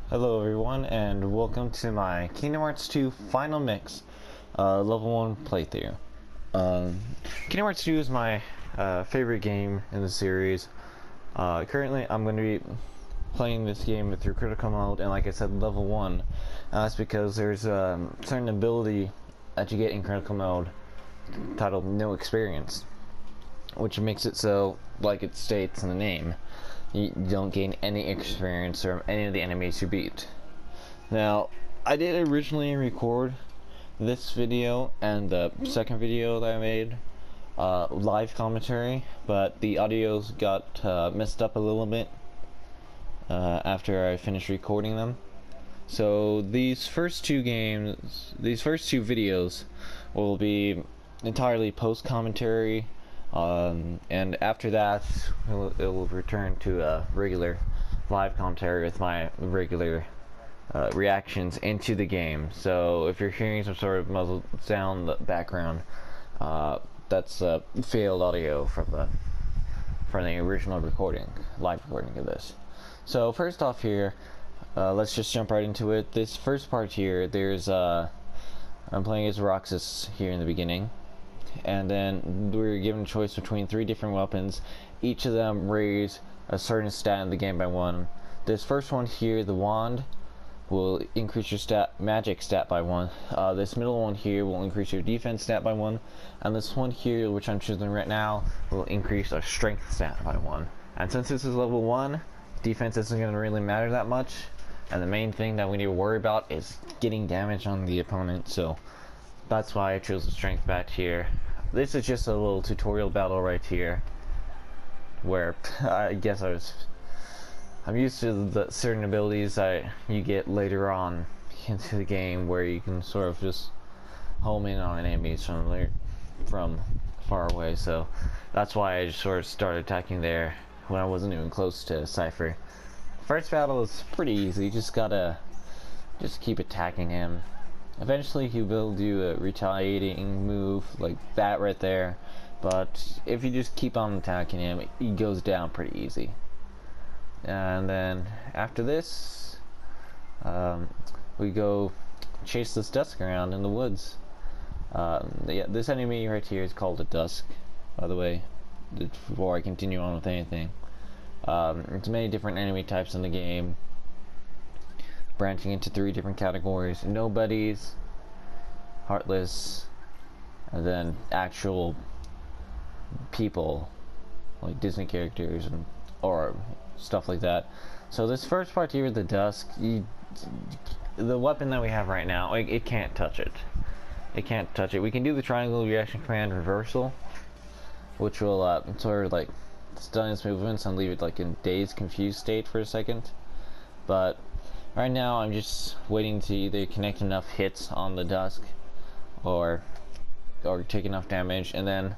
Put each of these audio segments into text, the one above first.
Hello everyone, and welcome to my Kingdom Hearts 2 Final Mix Level 1 playthrough. Kingdom Hearts 2 is my favorite game in the series. Currently I'm going to be playing this game through Critical Mode, and like I said, Level 1. That's because there's a certain ability that you get in Critical Mode titled No Experience, which makes it so, like it states in the name, you don't gain any experience from any of the enemies you beat. Now, I did originally record this video and the second video that I made, live commentary, but the audios got messed up a little bit after I finished recording them. So these first two videos will be entirely post-commentary. And after that, it will return to a regular live commentary with my regular reactions into the game. So if you're hearing some sort of muzzled sound in the background, that's failed audio from the original recording, live recording of this. So first off here, let's just jump right into it. This first part here, there's I'm playing as Roxas here in the beginning. And then we're given a choice between 3 different weapons. Each of them raise a certain stat in the game by 1. This first one here, the wand, will increase your magic stat by 1. This middle one here will increase your defense stat by 1. And this one here, which I'm choosing right now, will increase our strength stat by 1. And since this is level 1, defense isn't going to really matter that much. And the main thing that we need to worry about is getting damage on the opponent. So that's why I chose the strength bat here. This is just a little tutorial battle right here, where I guess I'm used to the certain abilities that you get later on into the game, where you can sort of just home in on enemies from far away. So that's why I just sort of started attacking there when I wasn't even close to Cypher. First battle is pretty easy. You just gotta keep attacking him. Eventually he will do a retaliating move like that right there, but if you just keep on attacking him, he goes down pretty easy. And then after this, we go chase this Dusk around in the woods. Yeah, this enemy right here is called a Dusk, by the way, before I continue on with anything. There's many different enemy types in the game, branching into 3 different categories: nobodies, heartless, and then actual people like Disney characters or stuff like that. So this first part here, the Dusk, the weapon that we have right now, it can't touch it. It can't touch it. We can do the triangle reaction command reversal, which will sort of like stun its movements and leave it like in dazed, confused state for a second. But right now I'm just waiting to either connect enough hits on the Dusk or take enough damage, and then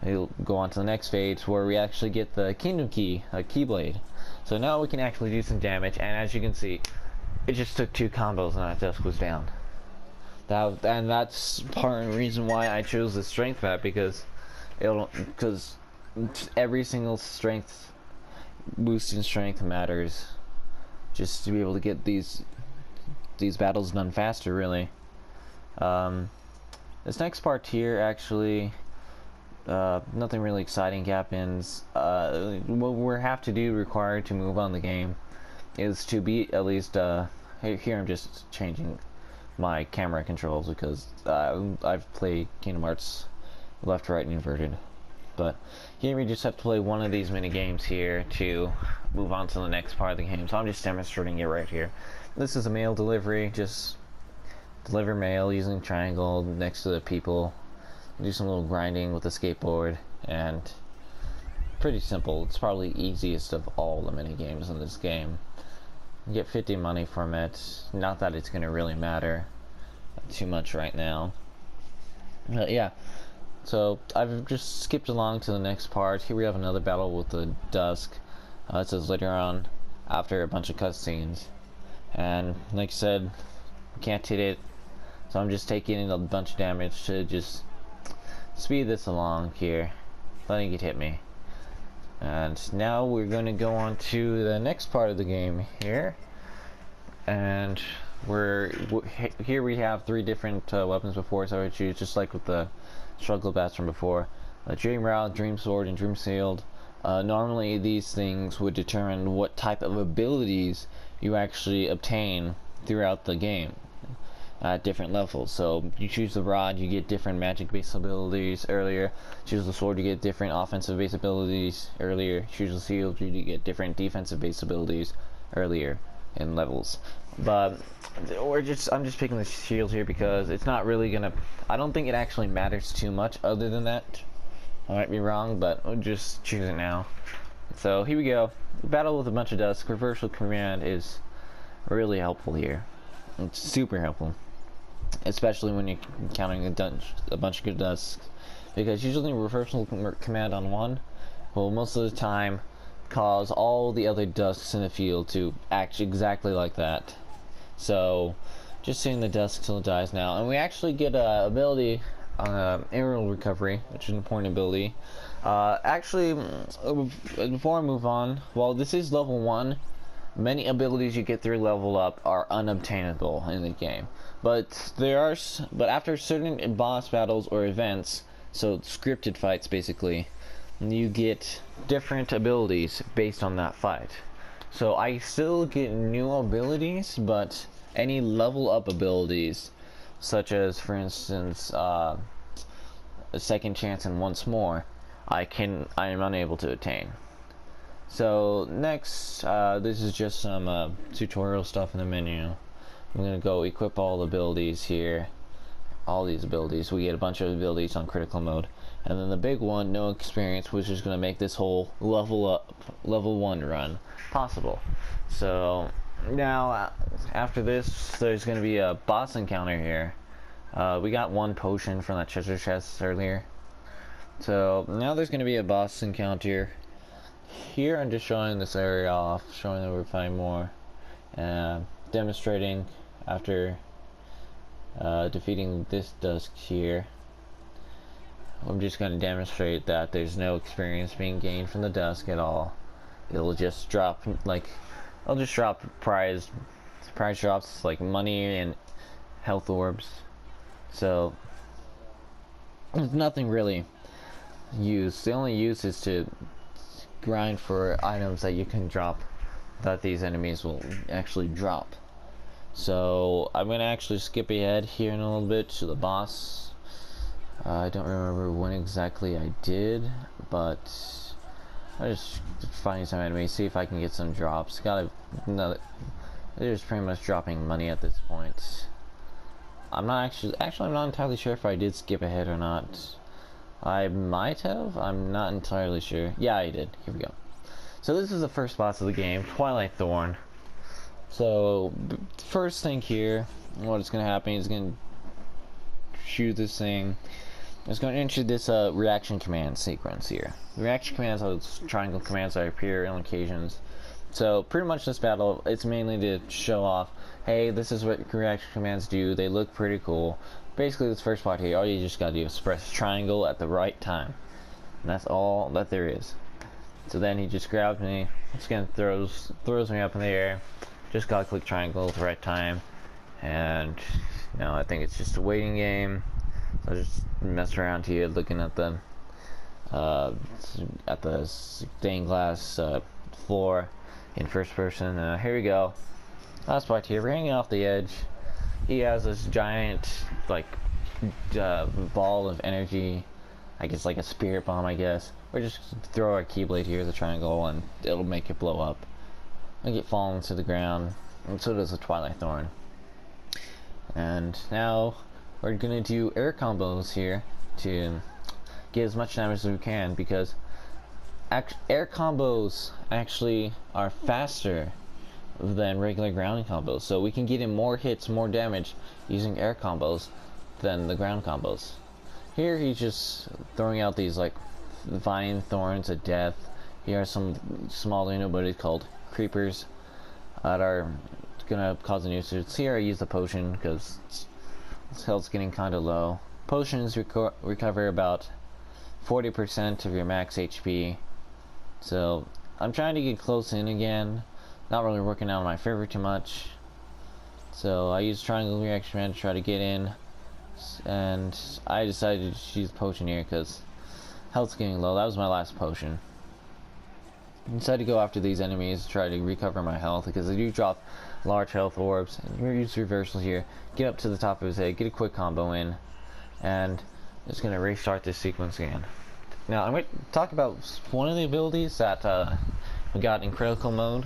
we'll go on to the next phase where we actually get the Kingdom Key, a Keyblade. So now we can actually do some damage, and as you can see, it just took 2 combos and that Dusk was down. And that's part of the reason why I chose the strength map, because every single strength boost in strength matters, just to be able to get these battles done faster, really. This next part here, actually, nothing really exciting happens. What we have to do, required to move on the game, is to beat at least, here I'm just changing my camera controls because I've played Kingdom Hearts left, right, and inverted. But here we just have to play one of these mini games here to move on to the next part of the game. So I'm just demonstrating it right here. This is a mail delivery. Just deliver mail using triangle next to the people. Do some little grinding with the skateboard, and pretty simple. It's probably the easiest of all the mini games in this game. You get 50 money from it. Not that it's gonna really matter too much right now. But yeah. So I've just skipped along to the next part. Here we have another battle with the Dusk. It says later on, after a bunch of cutscenes. And like I said, can't hit it. So I'm just taking a bunch of damage to just speed this along here, letting it hit me. And now we're going to go on to the next part of the game here. and here we have 3 different weapons before, so I would choose just like with the struggle bats from before. Dream Rod, Dream Sword, and Dream Shield. Normally these things would determine what type of abilities you actually obtain throughout the game at different levels. So you choose the rod, you get different magic based abilities earlier. Choose the sword, you get different offensive based abilities earlier. Choose the shield, you get different defensive based abilities earlier in levels. But I'm just picking the shield here because it's not really gonna, I don't think it actually matters too much other than that. I might be wrong, but I'll just choose it now. So here we go. Battle with a bunch of dusk. Reversal command is really helpful here. It's super helpful, especially when you're encountering a bunch of good dusks, because usually reversal command on one will most of the time cause all the other dusks in the field to act exactly like that. So just seeing the dusk till it dies now, and we actually get a ability, aerial recovery, which is an important ability. Actually, before I move on, while this is level 1, many abilities you get through level up are unobtainable in the game. But after certain boss battles or events, so scripted fights basically, you get different abilities based on that fight. So I still get new abilities, but any level up abilities, such as for instance a second chance and once more, I am unable to attain. So next, this is just some tutorial stuff in the menu. I'm gonna go equip all the abilities here, all these abilities. We get a bunch of abilities on critical mode, and then the big one, no experience, which is gonna make this whole level 1 run possible. So now after this, there's gonna be a boss encounter here. We got 1 potion from that treasure chest earlier. So now there's gonna be a boss encounter. Here I'm just showing this area off, showing that we're finding more, demonstrating after defeating this dusk here. I'm just going to demonstrate that there's no experience being gained from the dusk at all. It'll just drop, like, I'll just drop prize drops like money and health orbs. So there's nothing really used. The only use is to grind for items that you can drop, that these enemies will actually drop. So I'm gonna actually skip ahead here in a little bit to the boss. I don't remember when exactly I did, but I just finding some enemies, see if I can get some drops. They're just pretty much dropping money at this point. I'm not I'm not entirely sure if I did skip ahead or not. I might have, I'm not entirely sure. Yeah, I did. Here we go. So this is the first boss of the game, Twilight Thorn. So first thing here, what is going to happen is going to shoot this thing. It's going to enter this reaction command sequence here. The reaction commands are those triangle commands that appear on occasions. So pretty much this battle, it's mainly to show off, hey, this is what reaction commands do. They look pretty cool. Basically, this first part here, all you just gotta do is press triangle at the right time. And that's all that there is. So then he just grabs me, just gonna throws me up in the air. Just gotta click triangle at the right time. And, you know, I think it's just a waiting game. So I just mess around here looking at the stained glass floor in first person. Here we go. Last part here, we're hanging off the edge. He has this giant, like, ball of energy. I guess like a spirit bomb, I guess. Or just throw our keyblade here as a triangle and it'll make it blow up. Make it fall into the ground. And so does the Twilight Thorn. And now we're gonna do air combos here to get as much damage as we can, because air combos actually are faster than regular ground combos, so we can get in more hits, more damage using air combos than the ground combos. Here he's just throwing out these like vine thorns of death. Here are some smaller nobodies called creepers that are gonna cause a nuisance. Here I use the potion because his health's getting kinda low. Potions recover about 40% of your max HP, so I'm trying to get close in again. Not really working out in my favor too much. So I used triangle reaction man to try to get in, and I decided to use potion here because health's getting low. That was my last potion. I decided to go after these enemies to try to recover my health because they do drop large health orbs. And you use reversal here, get up to the top of his head, get a quick combo in, and it's going to restart this sequence again. Now I'm going to talk about one of the abilities that we got in critical mode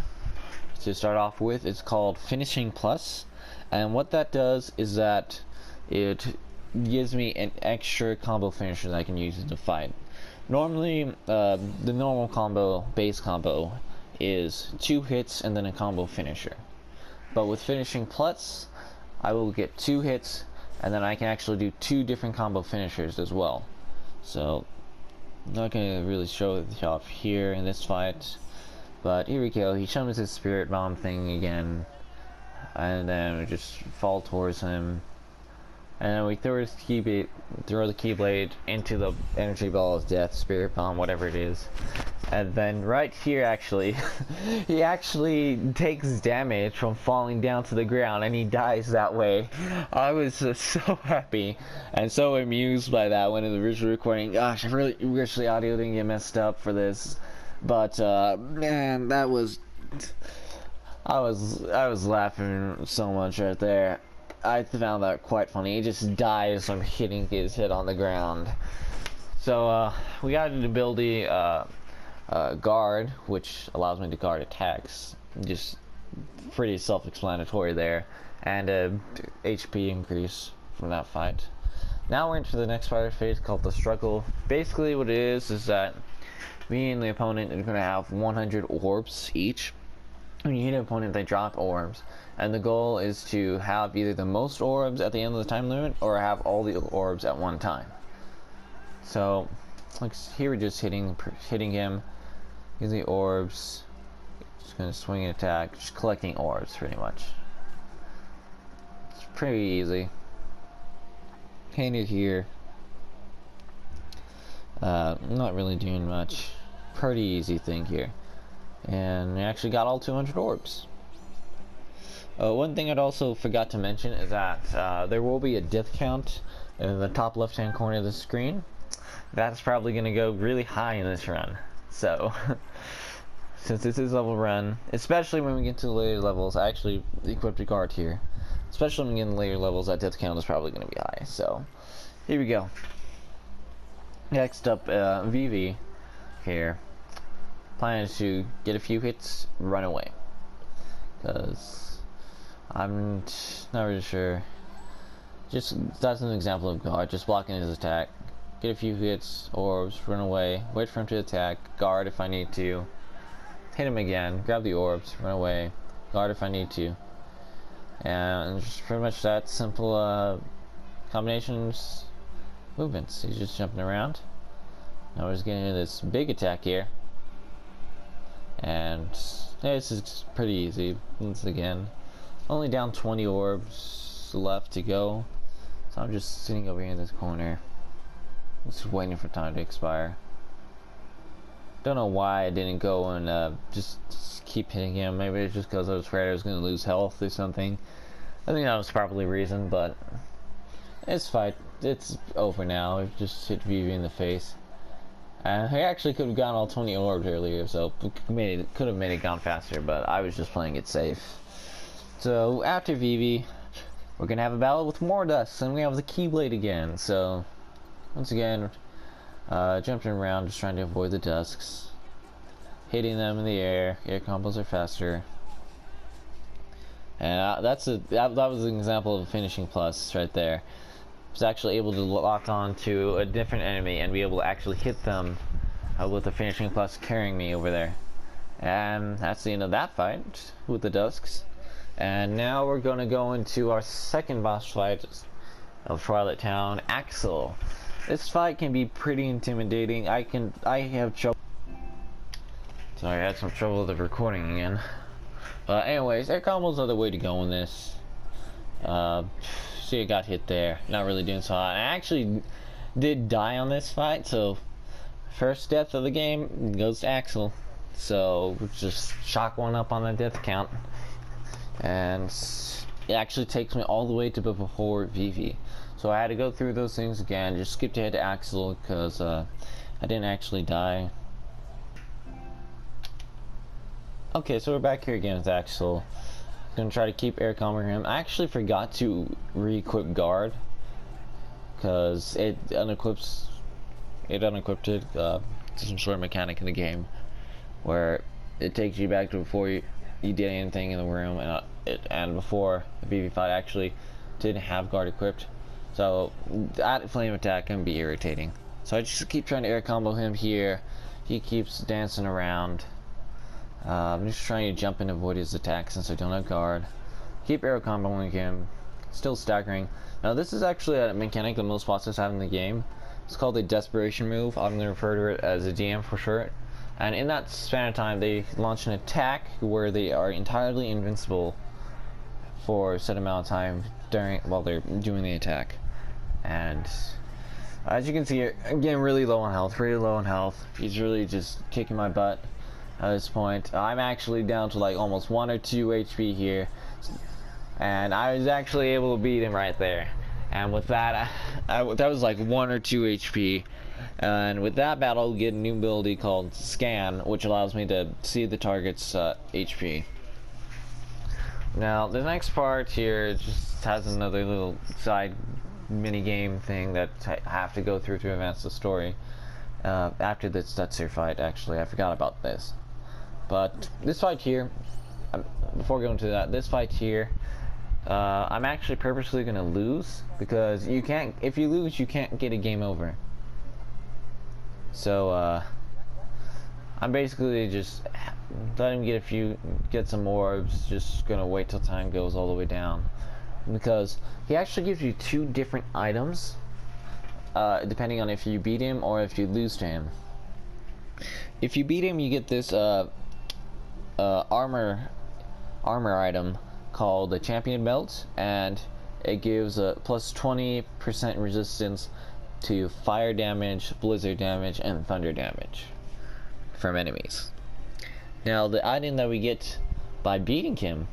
to start off with. It's called Finishing Plus, and what that does is that it gives me an extra combo finisher that I can use in the fight. Normally, the normal combo, base combo, is 2 hits and then a combo finisher. But with Finishing Plus, I will get 2 hits, and then I can actually do 2 different combo finishers as well. So, I'm not going to really show it off here in this fight, but here we go. He summons his Spirit Bomb thing again, and then we just fall towards him. And then we throw the Keyblade into the Energy Ball of Death, Spirit Bomb, whatever it is. And then right here, actually, he actually takes damage from falling down to the ground, and he dies that way. I was so happy and so amused by that when in the original recording. Gosh, I really wish the audio didn't get messed up for this. But, man, that was... I was laughing so much right there. I found that quite funny. He just dies from hitting his head on the ground. So we got an ability, guard, which allows me to guard attacks. Just pretty self-explanatory there, and HP increase from that fight. Now we're into the next fighter phase called the struggle. Basically, what it is that me and the opponent are going to have 100 orbs each. When you hit an opponent, they drop orbs, and the goal is to have either the most orbs at the end of the time limit or have all the orbs at one time. So, like here we're just hitting him, using the orbs, just gonna swing and attack, just collecting orbs pretty much. It's pretty easy. Painted here. Not really doing much. Pretty easy thing here. And we actually got all 200 orbs. One thing I'd also forgot to mention is that there will be a death count in the top left hand corner of the screen. That's probably going to go really high in this run. So, since this is level run, especially when we get to the later levels, I actually equipped a guard here. Especially when we get in the later levels, that death count is probably going to be high. So, here we go. Next up, VV here. Plan is to get a few hits, run away, because I'm not really sure. Just that's an example of guard, just blocking his attack. Get a few hits, orbs, run away, wait for him to attack, guard if I need to, hit him again, grab the orbs, run away, guard if I need to, and just pretty much that simple combinations, movements. He's just jumping around. Now we're just getting into this big attack here. And this is pretty easy. Once again, only down 20 orbs left to go, so I'm just sitting over here in this corner, just waiting for time to expire. Don't know why I didn't go and just keep hitting him. Maybe it's just because I was afraid I was going to lose health or something. I think that was probably the reason, but it's fine. It's over now. I've just hit VV in the face. I actually could have gotten all 20 orbs earlier, so could have made it gone faster, but I was just playing it safe. So after VV, we're gonna have a battle with more dust, and we have the Keyblade again. So once again, jumping around, just trying to avoid the dusks, hitting them in the air. Air combos are faster, and that was an example of a Finishing Plus right there. Was actually able to lock on to a different enemy and be able to actually hit them with the Finishing Plus carrying me over there. And that's the end of that fight with the Dusks. And now we're going to go into our second boss fight of Twilight Town, Axel. This fight can be pretty intimidating. I have trouble. Sorry, I had some trouble with the recording again. But anyways, air combos are the way to go in this. See, I got hit there. Not really doing so hot. I actually did die on this fight, so first death of the game goes to Axel. So just shock one up on the death count. And it actually takes me all the way to before Vivi. So I had to go through those things again, just skipped ahead to Axel because I didn't actually die. Okay, so we're back here again with Axel. Gonna try to keep air combo him. I actually forgot to re-equip guard because it unequipped some sort of mechanic in the game where it takes you back to before you did anything in the room, and before the BB fight actually didn't have guard equipped, so that flame attack can be irritating. So I just keep trying to air combo him here. He keeps dancing around. I'm just trying to jump and avoid his attack since I don't have guard. Keep air comboing him, still staggering. Now this is actually a mechanic that most bosses have in the game. It's called a desperation move. I'm going to refer to it as a DM for short. And in that span of time, they launch an attack where they are entirely invincible for a set amount of time while they're doing the attack. And as you can see, I'm getting really low on health, He's really just kicking my butt at this point. I'm actually down to like almost 1 or 2 HP here, and I was actually able to beat him right there. And with that, that was like 1 or 2 HP. And with that battle, we get a new ability called Scan, which allows me to see the target's HP. Now, the next part here just has another little side mini-game thing that I have to go through to advance the story. After this Stutzer fight, actually, I forgot about this. But this fight here, before going to that, this fight here, I'm actually purposely going to lose, because you can't, if you lose, you can't get a game over. So, I'm basically just letting him get some orbs, just gonna wait till time goes all the way down. Because he actually gives you 2 different items, depending on if you beat him or if you lose to him. If you beat him, you get this, armor item called the Champion Belt, and it gives a plus 20% resistance to fire damage, blizzard damage, and thunder damage from enemies. Now, the item that we get by beating him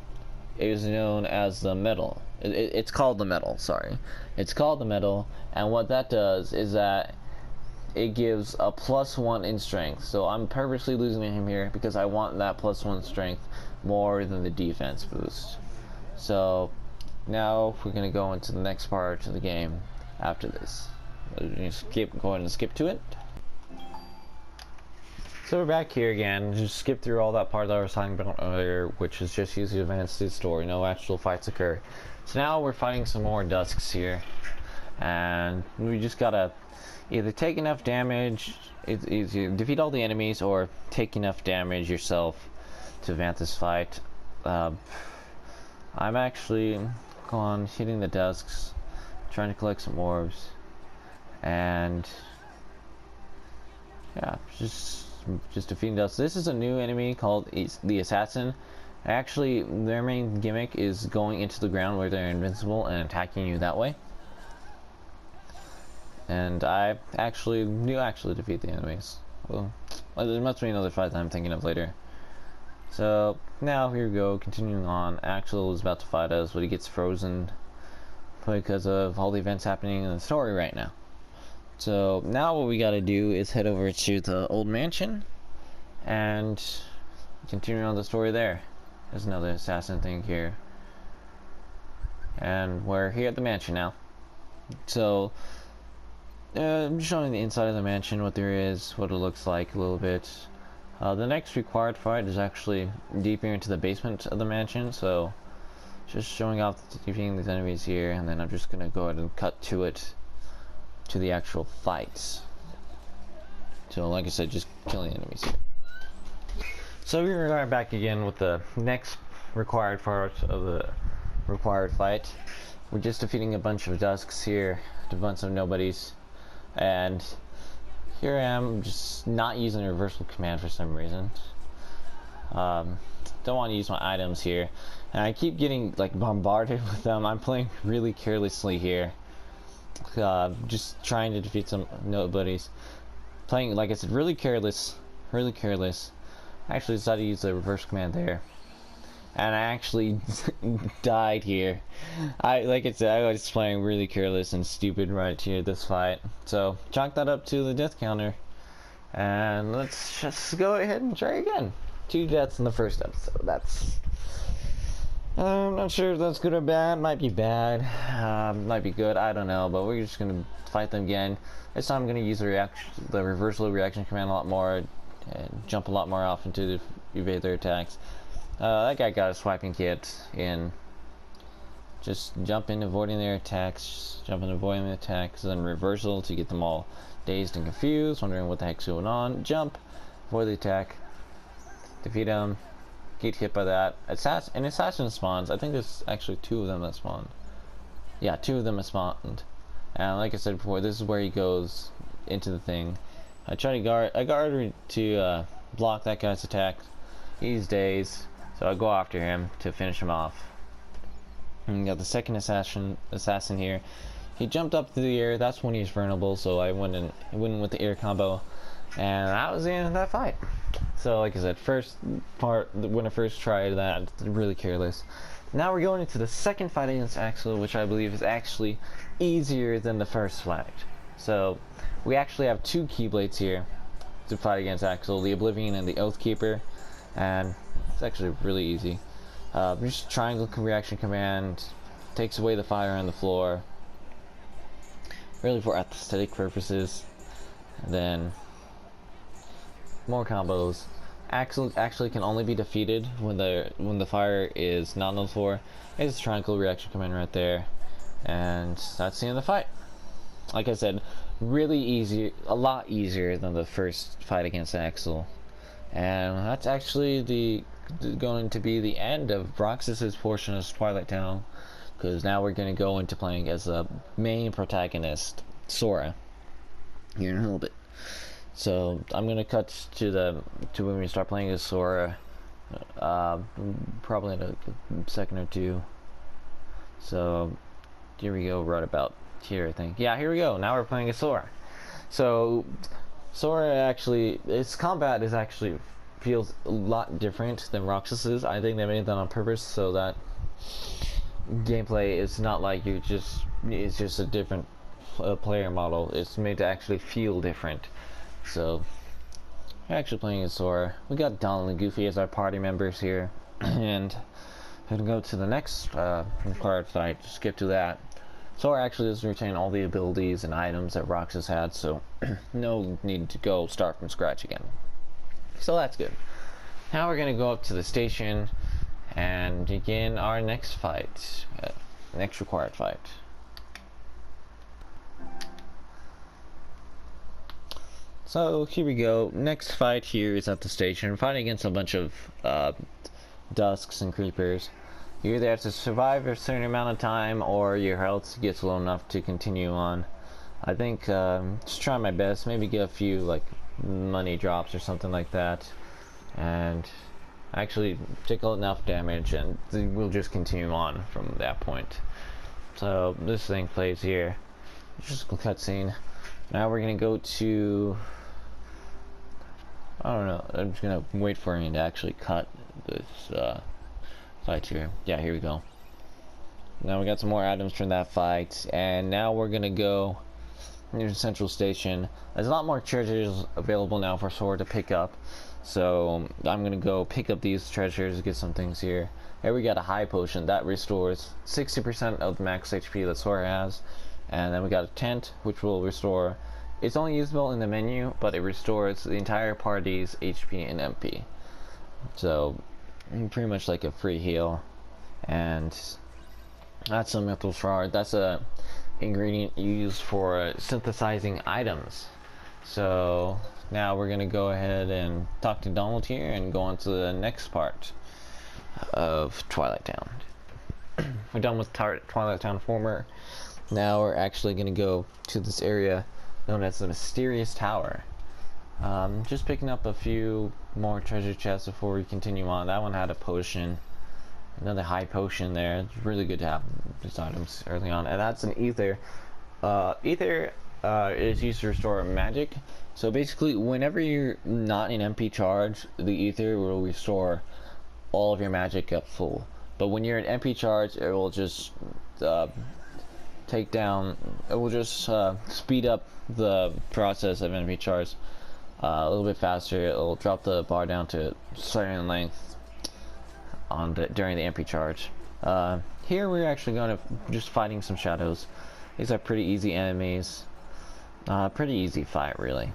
is known as the medal. It's called the medal, sorry. It's called the medal, and what that does is that it gives a +1 in strength. So I'm purposely losing him here because I want that +1 strength more than the defense boost. So now we're going to go into the next part of the game after this. Just keep going and skip to it. So we're back here again. Just skip through all that part that I was talking about earlier, which is just used to advance the story. No actual fights occur. So now we're fighting some more Dusks here, and we just gotta either take enough damage, either defeat all the enemies, or take enough damage yourself to advance this fight. I'm actually going hitting the Dusks, trying to collect some orbs. And yeah, just defeating dust. This is a new enemy called the Assassin. Actually, their main gimmick is going into the ground where they're invincible and attacking you that way. And I actually defeat the enemies. Well, there must be another fight that I'm thinking of later. So now here we go, continuing on. Axel is about to fight us, but he gets frozen because of all the events happening in the story right now. So now what we gotta do is head over to the old mansion and continue on the story there. There's another assassin thing here. And we're here at the mansion now. So I'm just showing the inside of the mansion, what there is, what it looks like a little bit. The next required fight is actually deeper into the basement of the mansion, so just showing off defeating these enemies here, and then I'm just gonna go ahead and cut to it, to the actual fights. So like I said, just killing enemies here. So we're right back again with the next required part of the required fight. We're just defeating a bunch of Dusks here, a bunch of nobodies, and here I am just not using a reversal command for some reason. Don't want to use my items here, and I keep getting like bombarded with them. I'm playing really carelessly here. Just trying to defeat some nobodies. Playing, like I said, really careless. I actually decided to use the reverse command there. and I actually died here. Like I said, I was playing really careless and stupid right here this fight. So chalk that up to the death counter, and let's just go ahead and try again. 2 deaths in the first episode. That's I'm not sure if that's good or bad. Might be bad. Might be good. I don't know. But we're just gonna fight them again. This time I'm gonna use the reversal reaction command a lot more, and jump a lot more often to evade their attacks. That guy got a swiping kit in. Just jump in, avoiding their attacks. Jump in, avoiding the attacks. Then reversal to get them all dazed and confused, wondering what the heck's going on. Jump, avoid the attack, defeat them. Get hit by that. An assassin spawns. I think there's actually 2 of them that spawned. Yeah, 2 of them have spawned. And like I said before, this is where he goes into the thing. I guard to block that guy's attack. He's dazed, so I go after him to finish him off. And we got the second assassin here. He jumped up through the air. That's when he's vulnerable, so I went in with the air combo, and that was the end of that fight. So like I said, first part, when I first tried that, really careless. Now we're going into the second fight against Axel, which I believe is actually easier than the first fight. So we actually have 2 Keyblades here to fight against Axel, the Oblivion and the Oathkeeper, and it's actually really easy. Just triangle reaction command, takes away the fire on the floor, really for aesthetic purposes, and then more combos. Axel actually can only be defeated when the fire is not on the floor. It's a triangle reaction command right there, and that's the end of the fight. Like I said, really easy, a lot easier than the first fight against Axel, and that's actually going to be the end of Roxas's portion of Twilight Town, because now we're going to go into playing as the main protagonist, Sora, here in a little bit. So I'm gonna cut to when we start playing as Sora, probably in a second or 2. So here we go, right about here, I think. Yeah, here we go. Now we're playing as Sora. So Sora actually, its combat is actually feels a lot different than Roxas's. I think they made that on purpose so that gameplay is not like it's just a different player model. It's made to actually feel different. So we're actually playing as Sora. We got Donald and Goofy as our party members here, and we're gonna go to the next required fight. Skip to that. Sora actually doesn't retain all the abilities and items that Roxas had, so no need to go start from scratch again. So that's good. Now we're gonna go up to the station and begin our next fight, next required fight. So here we go. Next fight here is at the station, fighting against a bunch of dusks and creepers. You either have to survive a certain amount of time, or your health gets low enough to continue on. I think just try my best. Maybe get a few like money drops or something like that, and actually take enough damage, and we'll just continue on from that point. So this thing plays here. Just a cutscene. Now we're gonna go to, I don't know, I'm just gonna wait for him to actually cut this fight here. Yeah, here we go. Now we got some more items from that fight, and now we're gonna go near the central station. There's a lot more treasures available now for Sora to pick up, so I'm gonna go pick up these treasures, get some things here. Here we got a high potion that restores 60% of the max HP that Sora has, and then we got a tent which will restore, it's only usable in the menu, but it restores the entire party's HP and MP. So pretty much like a free heal. And that's a mental shard. That's a ingredient used for synthesizing items. So now we're gonna go ahead and talk to Donald here and go on to the next part of Twilight Town. We're done with Twilight Town former. Now we're actually gonna go to this area known as the Mysterious Tower. Just picking up a few more treasure chests before we continue on. That one had a potion, another high potion there. It's really good to have these items early on. And that's an ether. Ether is used to restore magic. So basically, whenever you're not in MP charge, the ether will restore all of your magic up full. But when you're in MP charge, it will just take down. It will just speed up the process of MP charge a little bit faster. It will drop the bar down to a certain length during the MP charge. Here we're actually going to just fighting some shadows. These are pretty easy enemies. Pretty easy fight, really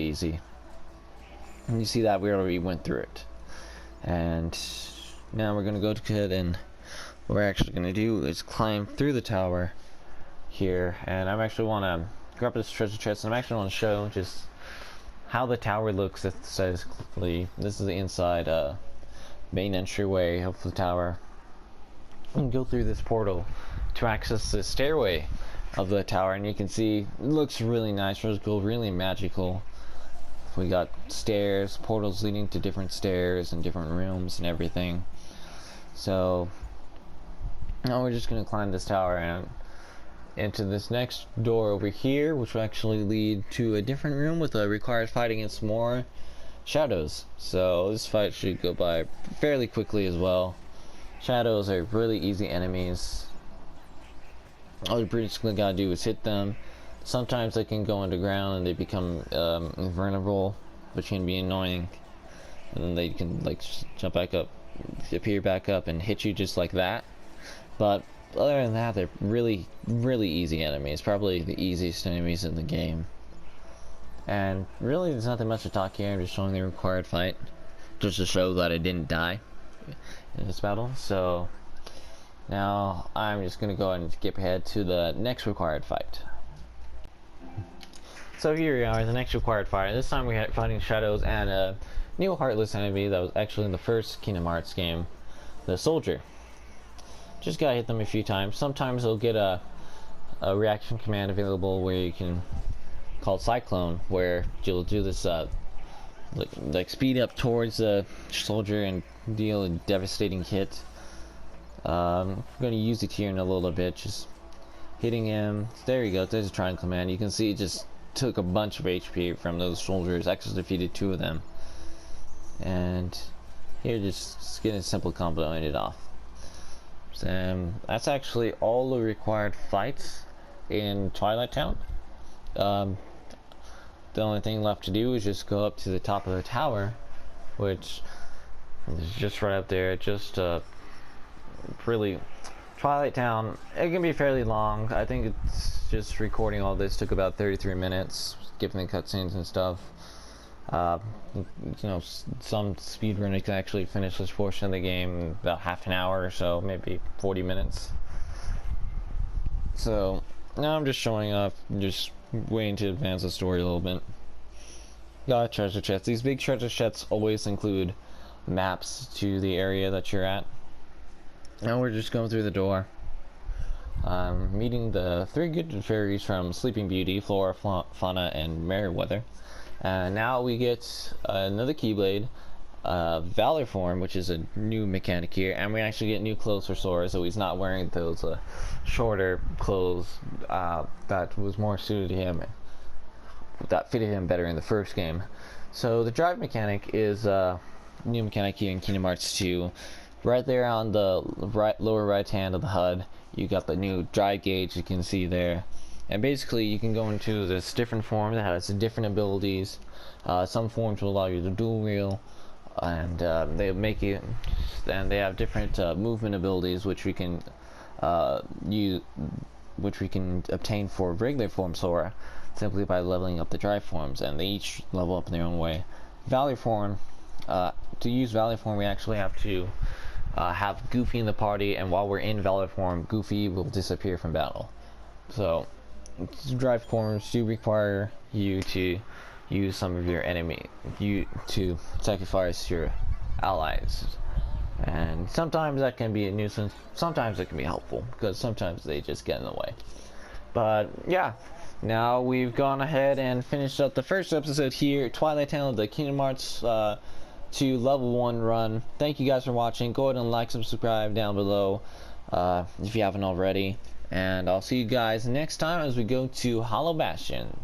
easy. And you see that we already went through it. And now we're gonna go ahead, and what we're actually gonna do is climb through the tower here. And I actually want to grab this treasure chest, and I actually want to show just how the tower looks aesthetically. This is the inside main entryway of the tower. And go through this portal to access the stairway of the tower, and you can see it looks really nice, really cool, really magical. We got stairs, portals leading to different stairs and different rooms and everything. So now we're just gonna climb this tower and into this next door over here, which will actually lead to a different room with a required fight against more shadows. So this fight should go by fairly quickly as well. Shadows are really easy enemies. All you basically gotta do is hit them. Sometimes they can go underground and they become invulnerable, which can be annoying. And then they can like jump back up, appear back up, and hit you just like that. But other than that, they're really easy enemies. Probably the easiest enemies in the game. And really, there's nothing much to talk here. I'm just showing the required fight, just to show that I didn't die in this battle. So now I'm just gonna go ahead and skip ahead to the next required fight. So here we are, the next required fight. This time we're fighting shadows and a new heartless enemy that was actually in the first Kingdom Hearts game, the soldier. Just gotta hit them a few times. Sometimes they'll get a reaction command available where you can called Cyclone, where you'll do this like speed up towards the soldier and deal a devastating hit. I'm gonna use it here in a little bit, just hitting him. There you go, there's a triangle command. You can see it just took a bunch of HP from those soldiers, actually defeated 2 of them. And here, just getting a simple combo ended off. So that's actually all the required fights in Twilight Town. The only thing left to do is just go up to the top of the tower, which is just right up there. Just really, Twilight Town, it can be fairly long. I think it's just recording all this took about 33 minutes, skipping the cutscenes and stuff. You know, some speedrunners can actually finish this portion of the game in about half an hour or so, maybe 40 minutes. So now I'm just showing up, just waiting to advance the story a little bit. Got treasure chests. These big treasure chests always include maps to the area that you're at. Now we're just going through the door, meeting the 3 good fairies from Sleeping Beauty, Flora, Fauna, and Merryweather. Now we get another Keyblade, Valor Form, which is a new mechanic here, and we actually get new clothes for Sora, so he's not wearing those shorter clothes that was more suited to him, that fitted him better in the first game. So the drive mechanic is a new mechanic here in Kingdom Hearts 2. Right there on the lower right hand of the HUD, you got the new drive gauge you can see there. And basically you can go into this different form that has different abilities. Some forms will allow you to dual wheel, and they make you, and they have different movement abilities which we can obtain for regular form Sora simply by leveling up the drive forms, and they each level up in their own way. Valor Form, to use Valor Form we actually have to have Goofy in the party, and while we're in Valor Form, Goofy will disappear from battle. So drive forms do require you to use some of your to sacrifice your allies, and sometimes that can be a nuisance, sometimes it can be helpful, because sometimes they just get in the way. But yeah, now we've gone ahead and finished up the first episode here, Twilight Town, the Kingdom Hearts 2 level 1 run. Thank you guys for watching. Go ahead and like, subscribe down below if you haven't already, and I'll see you guys next time as we go to Hollow Bastion.